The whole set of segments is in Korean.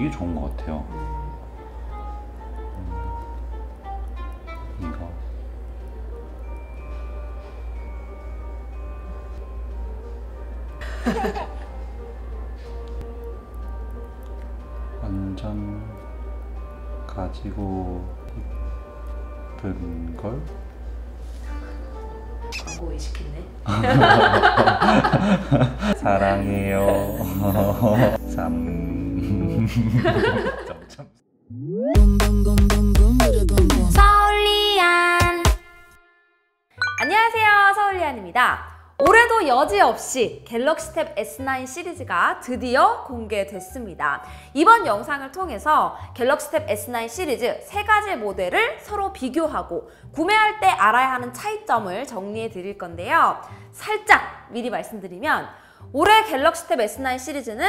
되게 좋은 것 같아요. 이거 완전 가지고 이쁜 걸? 광고 의식했네. 사랑해요. 3 서울리안. 안녕하세요, 서울리안입니다. 올해도 여지없이 갤럭시 탭 S9 시리즈가 드디어 공개됐습니다. 이번 영상을 통해서 갤럭시 탭 S9 시리즈 3가지 모델을 서로 비교하고 구매할 때 알아야 하는 차이점을 정리해 드릴 건데요. 살짝 미리 말씀드리면 올해 갤럭시 탭 S9 시리즈는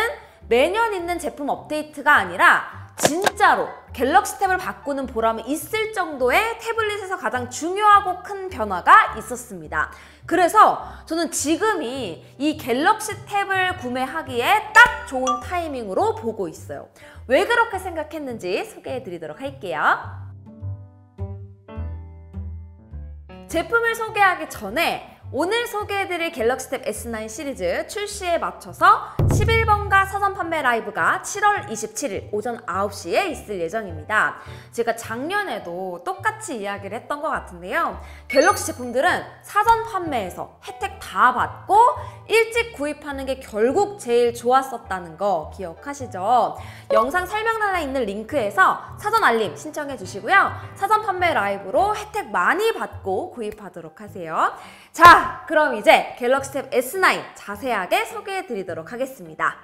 매년 있는 제품 업데이트가 아니라 진짜로 갤럭시 탭을 바꾸는 보람이 있을 정도의 태블릿에서 가장 중요하고 큰 변화가 있었습니다. 그래서 저는 지금이 이 갤럭시 탭을 구매하기에 딱 좋은 타이밍으로 보고 있어요. 왜 그렇게 생각했는지 소개해 드리도록 할게요. 제품을 소개하기 전에 오늘 소개해드릴 갤럭시 탭 S9 시리즈 출시에 맞춰서 11번가 사전 판매 라이브가 7월 27일 오전 9시에 있을 예정입니다. 제가 작년에도 똑같이 이야기를 했던 것 같은데요. 갤럭시 제품들은 사전 판매에서 혜택 다 받고 일찍 구입하는 게 결국 제일 좋았었다는 거 기억하시죠? 영상 설명란에 있는 링크에서 사전 알림 신청해 주시고요. 사전 판매 라이브로 혜택 많이 받고 구입하도록 하세요. 자, 그럼 이제 갤럭시 탭 S9 자세하게 소개해 드리도록 하겠습니다.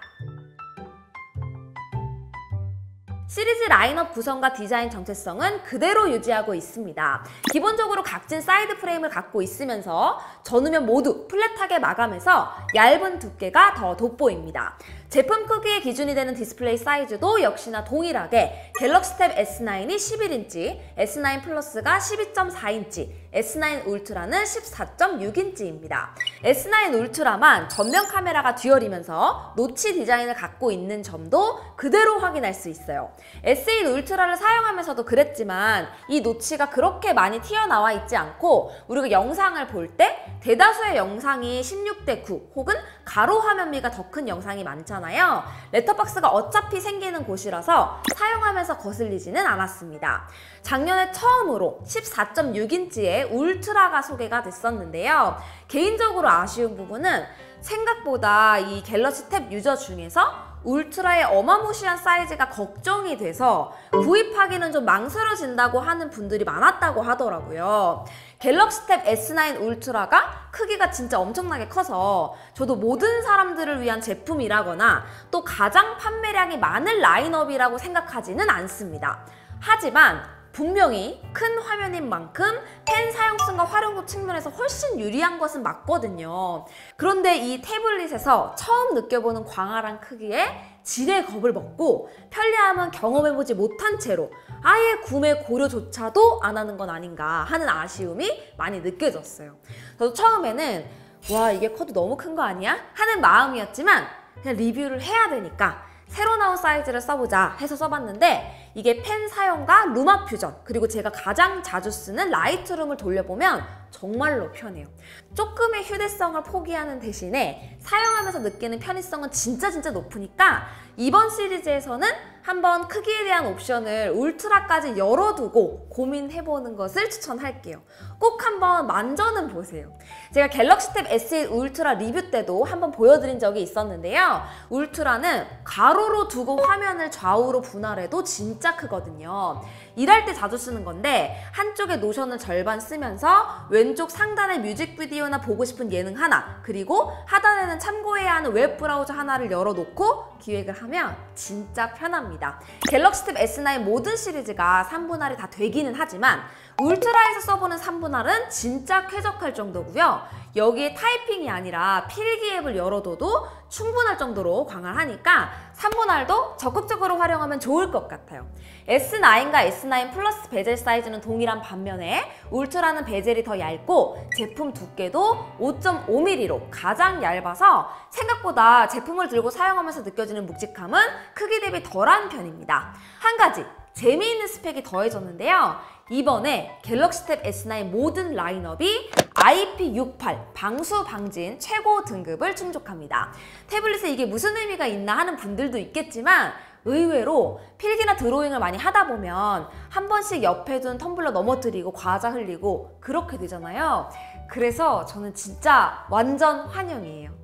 시리즈 라인업 구성과 디자인 정체성은 그대로 유지하고 있습니다. 기본적으로 각진 사이드 프레임을 갖고 있으면서 전후면 모두 플랫하게 마감해서 얇은 두께가 더 돋보입니다. 제품 크기의 기준이 되는 디스플레이 사이즈도 역시나 동일하게 갤럭시 탭 S9이 11인치, S9 플러스가 12.4인치, S9 울트라는 14.6인치입니다. S9 울트라만 전면 카메라가 듀얼이면서 노치 디자인을 갖고 있는 점도 그대로 확인할 수 있어요. S8 울트라를 사용하면서도 그랬지만 이 노치가 그렇게 많이 튀어나와 있지 않고 우리가 영상을 볼 때 대다수의 영상이 16:9 혹은 가로 화면미가 더 큰 영상이 많잖아요. 렛터박스가 어차피 생기는 곳이라서 사용하면서 거슬리지는 않았습니다. 작년에 처음으로 14.6인치의 울트라가 소개가 됐었는데요. 개인적으로 아쉬운 부분은 생각보다 이 갤럭시 탭 유저 중에서 울트라의 어마무시한 사이즈가 걱정이 돼서 구입하기는 좀 망설여진다고 하는 분들이 많았다고 하더라고요. 갤럭시 탭 S9 울트라가 크기가 진짜 엄청나게 커서 저도 모든 사람들을 위한 제품이라거나 또 가장 판매량이 많은 라인업이라고 생각하지는 않습니다. 하지만 분명히 큰 화면인 만큼 펜 사용성과 활용도 측면에서 훨씬 유리한 것은 맞거든요. 그런데 이 태블릿에서 처음 느껴보는 광활한 크기에 질의 겁을 먹고 편리함은 경험해보지 못한 채로 아예 구매 고려조차도 안 하는 건 아닌가 하는 아쉬움이 많이 느껴졌어요. 저도 처음에는 와, 이게 커도 너무 큰 거 아니야? 하는 마음이었지만 그냥 리뷰를 해야 되니까 새로 나온 사이즈를 써보자 해서 써봤는데 이게 펜 사용과 루마 퓨전 그리고 제가 가장 자주 쓰는 라이트룸을 돌려보면 정말로 편해요. 조금의 휴대성을 포기하는 대신에 사용하면서 느끼는 편의성은 진짜 높으니까 이번 시리즈에서는 한번 크기에 대한 옵션을 울트라까지 열어두고 고민해보는 것을 추천할게요. 꼭 한번 만져는 보세요. 제가 갤럭시 탭 S8 울트라 리뷰 때도 한번 보여드린 적이 있었는데요. 울트라는 가로로 두고 화면을 좌우로 분할해도 진짜 크거든요. 일할 때 자주 쓰는 건데 한쪽에 노션을 절반 쓰면서 왼쪽 상단에 뮤직비디오나 보고 싶은 예능 하나 그리고 하단에는 참고해야 하는 웹 브라우저 하나를 열어놓고 기획을 하면 진짜 편합니다. 갤럭시 탭 S9 모든 시리즈가 3분할이 다 되기는 하지만 울트라에서 써보는 3분할은 진짜 쾌적할 정도고요. 여기에 타이핑이 아니라 필기 앱을 열어둬도 충분할 정도로 광활하니까 3분할도 적극적으로 활용하면 좋을 것 같아요. S9과 S9 플러스 베젤 사이즈는 동일한 반면에 울트라는 베젤이 더 얇고 제품 두께도 5.5mm로 가장 얇아서 생각보다 제품을 들고 사용하면서 느껴지는 묵직함은 크기 대비 덜한 편입니다. 한 가지 재미있는 스펙이 더해졌는데요. 이번에 갤럭시 탭 S9 모든 라인업이 IP68 방수 방지인 최고 등급을 충족합니다. 태블릿에 이게 무슨 의미가 있나 하는 분들도 있겠지만 의외로 필기나 드로잉을 많이 하다 보면 한 번씩 옆에 둔 텀블러 넘어뜨리고 과자 흘리고 그렇게 되잖아요. 그래서 저는 진짜 완전 환영이에요.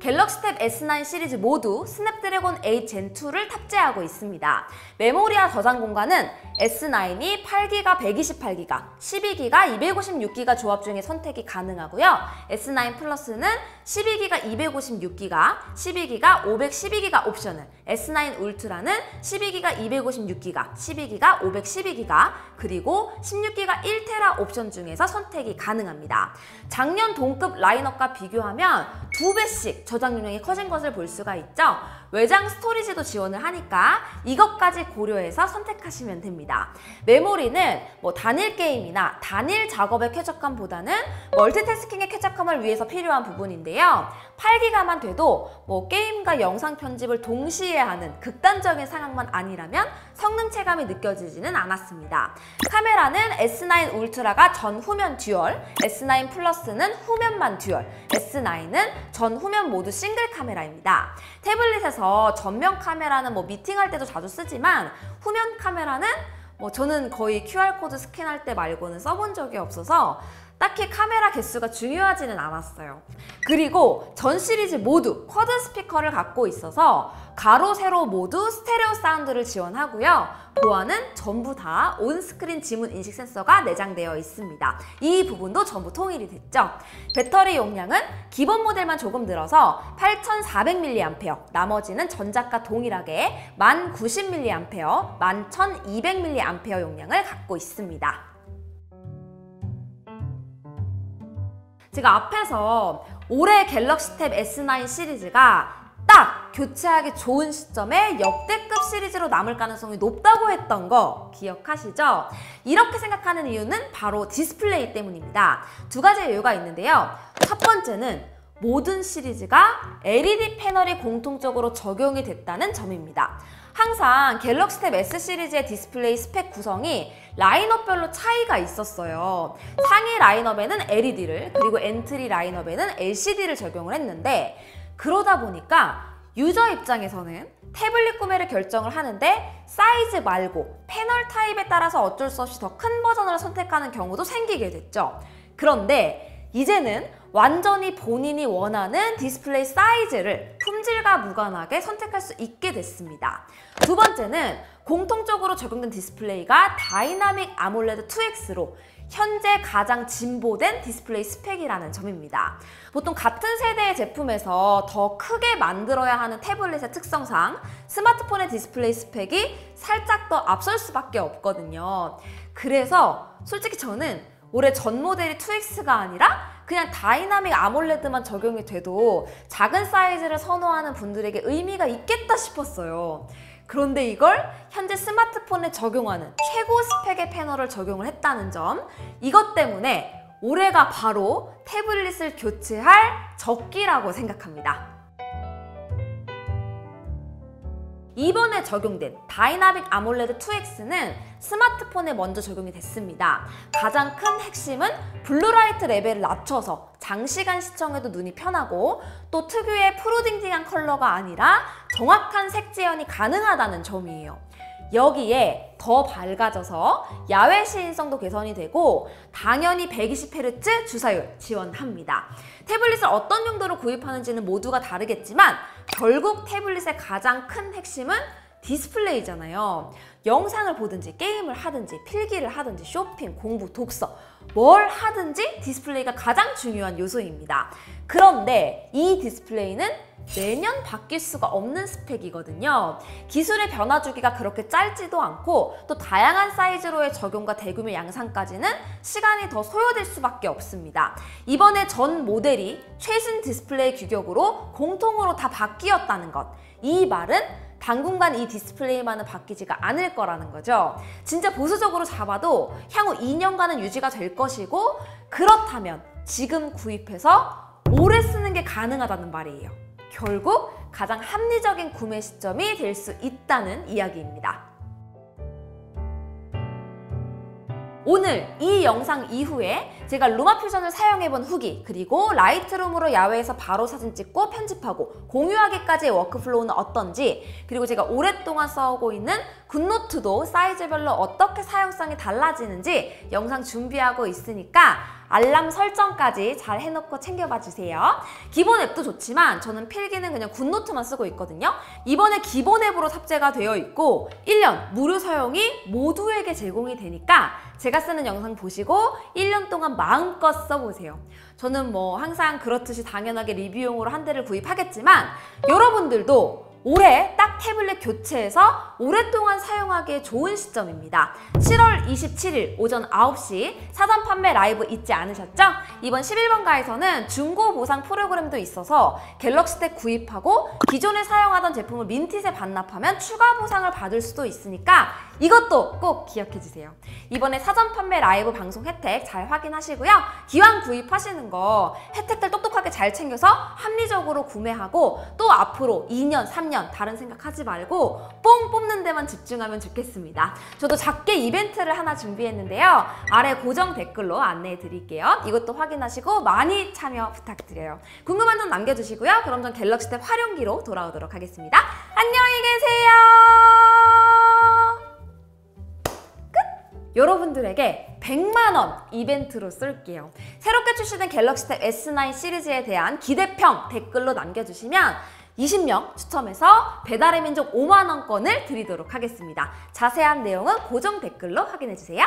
갤럭시 탭 S9 시리즈 모두 스냅드래곤 8 젠2를 탑재하고 있습니다. 메모리와 저장 공간은 S9이 8기가 128기가, 12기가 256기가 조합 중에 선택이 가능하고요. S9 플러스는 12기가 256기가, 12기가 512기가 옵셔널, S9 울트라는 12기가 256기가, 12기가 512기가, 그리고 16기가 1테라 옵션 중에서 선택이 가능합니다. 작년 동급 라인업과 비교하면 2배씩 저장용량이 커진 것을 볼 수가 있죠. 외장 스토리지도 지원을 하니까 이것까지 고려해서 선택하시면 됩니다. 메모리는 단일 게임이나 단일 작업의 쾌적함보다는 멀티태스킹의 쾌적함을 위해서 필요한 부분인데요. 8기가만 돼도 게임과 영상 편집을 동시에 하는 극단적인 상황만 아니라면 성능 체감이 느껴지지는 않았습니다. 카메라는 S9 울트라가 전후면 듀얼, S9 플러스는 후면만 듀얼, S9은 전후면 모두 싱글 카메라입니다. 태블릿에서 전면 카메라는 미팅할 때도 자주 쓰지만 후면 카메라는 저는 거의 QR코드 스캔할 때 말고는 써본 적이 없어서 딱히 카메라 개수가 중요하지는 않았어요. 그리고 전 시리즈 모두 쿼드 스피커를 갖고 있어서 가로, 세로 모두 스테레오 사운드를 지원하고요. 보안은 전부 다 온스크린 지문 인식 센서가 내장되어 있습니다. 이 부분도 전부 통일이 됐죠. 배터리 용량은 기본 모델만 조금 늘어서 8400mAh, 나머지는 전작과 동일하게 1090mAh, 11200mAh 용량을 갖고 있습니다. 제가 앞에서 올해 갤럭시 탭 S9 시리즈가 딱 교체하기 좋은 시점에 역대급 시리즈로 남을 가능성이 높다고 했던 거 기억하시죠? 이렇게 생각하는 이유는 바로 디스플레이 때문입니다. 두 가지 이유가 있는데요. 첫 번째는 모든 시리즈가 LED 패널이 공통적으로 적용이 됐다는 점입니다. 항상 갤럭시 탭 S 시리즈의 디스플레이 스펙 구성이 라인업별로 차이가 있었어요. 상위 라인업에는 LED를, 그리고 엔트리 라인업에는 LCD를 적용을 했는데, 그러다 보니까 유저 입장에서는 태블릿 구매를 결정을 하는데 사이즈 말고 패널 타입에 따라서 어쩔 수 없이 더 큰 버전을 선택하는 경우도 생기게 됐죠. 그런데 이제는 완전히 본인이 원하는 디스플레이 사이즈를 품질과 무관하게 선택할 수 있게 됐습니다. 두 번째는 공통적으로 적용된 디스플레이가 다이나믹 아몰레드 2X로 현재 가장 진보된 디스플레이 스펙이라는 점입니다. 보통 같은 세대의 제품에서 더 크게 만들어야 하는 태블릿의 특성상 스마트폰의 디스플레이 스펙이 살짝 더 앞설 수밖에 없거든요. 그래서 솔직히 저는 올해 전 모델이 2X가 아니라 그냥 다이나믹 아몰레드만 적용이 돼도 작은 사이즈를 선호하는 분들에게 의미가 있겠다 싶었어요. 그런데 이걸 현재 스마트폰에 적용하는 최고 스펙의 패널을 적용을 했다는 점, 이것 때문에 올해가 바로 태블릿을 교체할 적기라고 생각합니다. 이번에 적용된 다이나믹 아몰레드 2X는 스마트폰에 먼저 적용이 됐습니다. 가장 큰 핵심은 블루라이트 레벨을 낮춰서 장시간 시청에도 눈이 편하고, 또 특유의 푸르딩딩한 컬러가 아니라 정확한 색 재현이 가능하다는 점이에요. 여기에 더 밝아져서 야외 시인성도 개선이 되고 당연히 120Hz 주사율 지원합니다. 태블릿을 어떤 용도로 구입하는지는 모두가 다르겠지만 결국 태블릿의 가장 큰 핵심은 디스플레이잖아요. 영상을 보든지 게임을 하든지 필기를 하든지 쇼핑, 공부, 독서 뭘 하든지 디스플레이가 가장 중요한 요소입니다. 그런데 이 디스플레이는 매년 바뀔 수가 없는 스펙이거든요. 기술의 변화 주기가 그렇게 짧지도 않고 또 다양한 사이즈로의 적용과 대규모 양산까지는 시간이 더 소요될 수밖에 없습니다. 이번에 전 모델이 최신 디스플레이 규격으로 공통으로 다 바뀌었다는 것. 이 말은 당분간 이 디스플레이만은 바뀌지가 않을 거라는 거죠. 진짜 보수적으로 잡아도 향후 2년간은 유지가 될 것이고, 그렇다면 지금 구입해서 오래 쓰는 게 가능하다는 말이에요. 결국 가장 합리적인 구매 시점이 될 수 있다는 이야기입니다. 오늘 이 영상 이후에 제가 루마퓨전을 사용해본 후기, 그리고 라이트룸으로 야외에서 바로 사진 찍고 편집하고 공유하기까지의 워크플로우는 어떤지, 그리고 제가 오랫동안 써오고 있는 굿노트도 사이즈별로 어떻게 사용성이 달라지는지 영상 준비하고 있으니까 알람 설정까지 잘 해놓고 챙겨봐 주세요. 기본 앱도 좋지만 저는 필기는 그냥 굿노트만 쓰고 있거든요. 이번에 기본 앱으로 탑재가 되어 있고 1년 무료 사용이 모두에게 제공이 되니까 제가 쓰는 영상 보시고 1년 동안 마음껏 써보세요. 저는 뭐 항상 그렇듯이 당연하게 리뷰용으로 한 대를 구입하겠지만 여러분들도 올해 딱 태블릿 교체해서 오랫동안 사용하기에 좋은 시점입니다. 7월 27일 오전 9시 사전 판매 라이브 잊지 않으셨죠? 이번 11번가에서는 중고 보상 프로그램도 있어서 갤럭시 탭 구입하고 기존에 사용하던 제품을 민티스에 반납하면 추가 보상을 받을 수도 있으니까 이것도 꼭 기억해주세요. 이번에 사전 판매 라이브 방송 혜택 잘 확인하시고요. 기왕 구입하시는 거 혜택들 똑똑하게 잘 챙겨서 합리적으로 구매하고 또 앞으로 2년, 3년 다른 생각하지 말고 뽕 뽑는 데만 집중하면 좋겠습니다. 저도 작게 이벤트를 하나 준비했는데요. 아래 고정 댓글로 안내해 드릴게요. 이것도 확인하시고 많이 참여 부탁드려요. 궁금한 점 남겨주시고요. 그럼 전 갤럭시 탭 활용기로 돌아오도록 하겠습니다. 안녕히 계세요. 여러분들에게 100만원 이벤트로 쏠게요. 새롭게 출시된 갤럭시 탭 S9 시리즈에 대한 기대평 댓글로 남겨주시면 20명 추첨해서 배달의 민족 5만원권을 드리도록 하겠습니다. 자세한 내용은 고정 댓글로 확인해주세요.